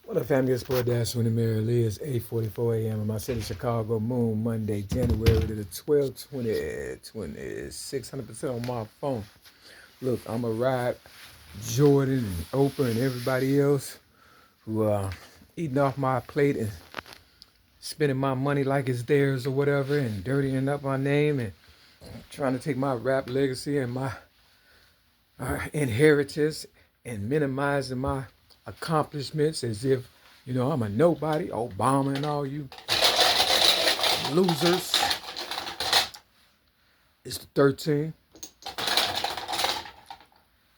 What up, family? It's boy Dash when the mirror is 8:44 a.m. in my city, Chicago. Moon, Monday, January the 12th, 2026. 100% on my phone. Look, I'm a ride Jordan and Oprah and everybody else who eating off my plate and spending my money like it's theirs or whatever and dirtying up my name and trying to take my rap legacy and my inheritance and minimizing my accomplishments as if, I'm a nobody. Obama and all you losers. It's the 13.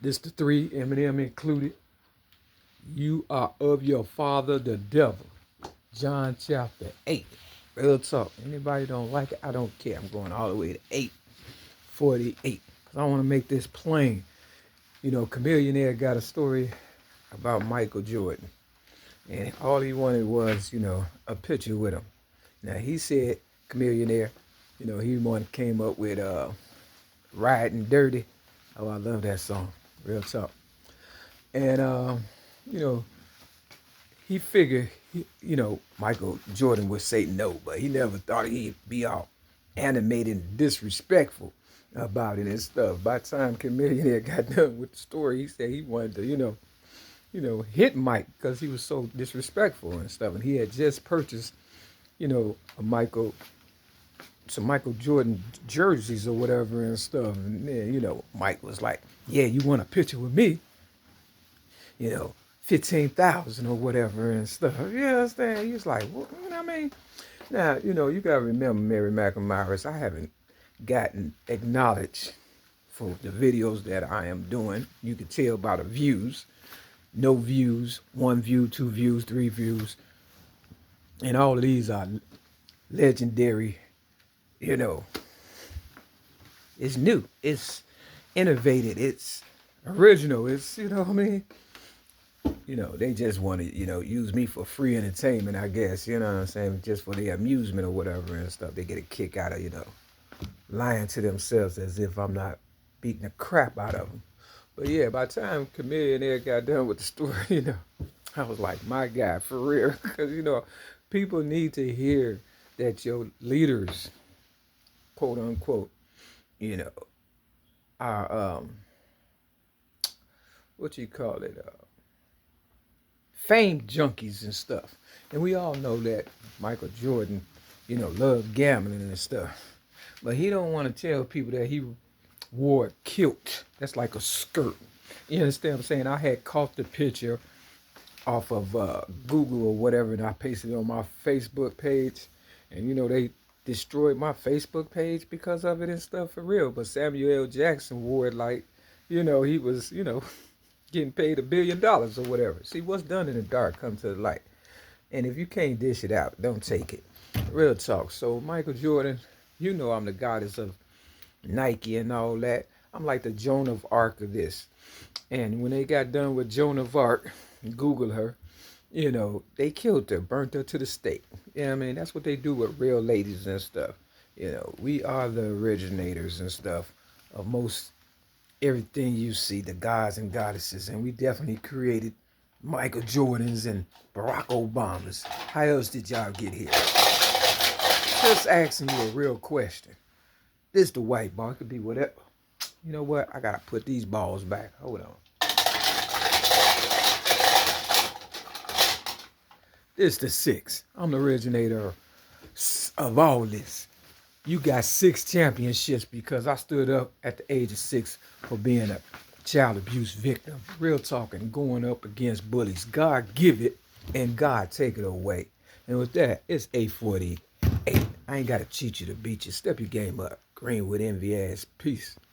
This the 3, Eminem included. You are of your father, the devil. John chapter 8. Real talk. Anybody don't like it, I don't care. I'm going all the way to 8:48. Because I want to make this plain. Chameleonaire got a story about Michael Jordan. And all he wanted was, a picture with him. Now, he said, Chameleonaire, came up with Riding Dirty. Oh, I love that song. Real talk. And, you know, he figured, Michael Jordan would say no, but he never thought he'd be all animated and disrespectful about it and stuff. By the time Chameleonaire got done with the story, he said he wanted to, hit Mike because he was so disrespectful and stuff. And he had just purchased, some Michael Jordan jerseys or whatever and stuff. And then, Mike was like, yeah, you want a picture with me? 15,000 or whatever and stuff. You understand? He was like, well, you know what I mean? Now, you got to remember, Mary McNamara, I haven't gotten acknowledged for the videos that I am doing. You can tell by the views. No views, 1 view, 2 views, 3 views. And all of these are legendary, It's new. It's innovated. It's original. It's, what I mean? They just want to, use me for free entertainment, I guess. You know what I'm saying? Just for their amusement or whatever and stuff. They get a kick out of, lying to themselves as if I'm not beating the crap out of them. But yeah, by the time Chameleonaire got done with the story, I was like, my God, for real. Because, people need to hear that your leaders, quote unquote, are, what you call it, fame junkies and stuff. And we all know that Michael Jordan, loved gambling and stuff. But he don't want to tell people that he wore a kilt. That's like a skirt. You understand what I'm saying? I had caught the picture off of Google or whatever, and I pasted it on my Facebook page. And, they destroyed my Facebook page because of it and stuff for real. But Samuel L. Jackson wore it like, he was, getting paid $1 billion or whatever. See, what's done in the dark comes to the light. And if you can't dish it out, don't take it. Real talk. So Michael Jordan, I'm the goddess of Nike and all that. I'm like the Joan of Arc of this. And when they got done with Joan of Arc, Google her, they killed her, burnt her to the stake. I mean? That's what they do with real ladies and stuff. We are the originators and stuff of most everything you see, the gods and goddesses. And we definitely created Michael Jordans and Barack Obamas. How else did y'all get here? Just asking you a real question. This the white ball. It could be whatever. You know what? I gotta put these balls back. Hold on. This the 6. I'm the originator of all this. You got 6 championships because I stood up at the age of 6 for being a child abuse victim. Real talking, going up against bullies. God give it and God take it away. And with that, it's 8:48. I ain't got to cheat you to beat you. Step your game up. Greenwood, envy ass. Peace.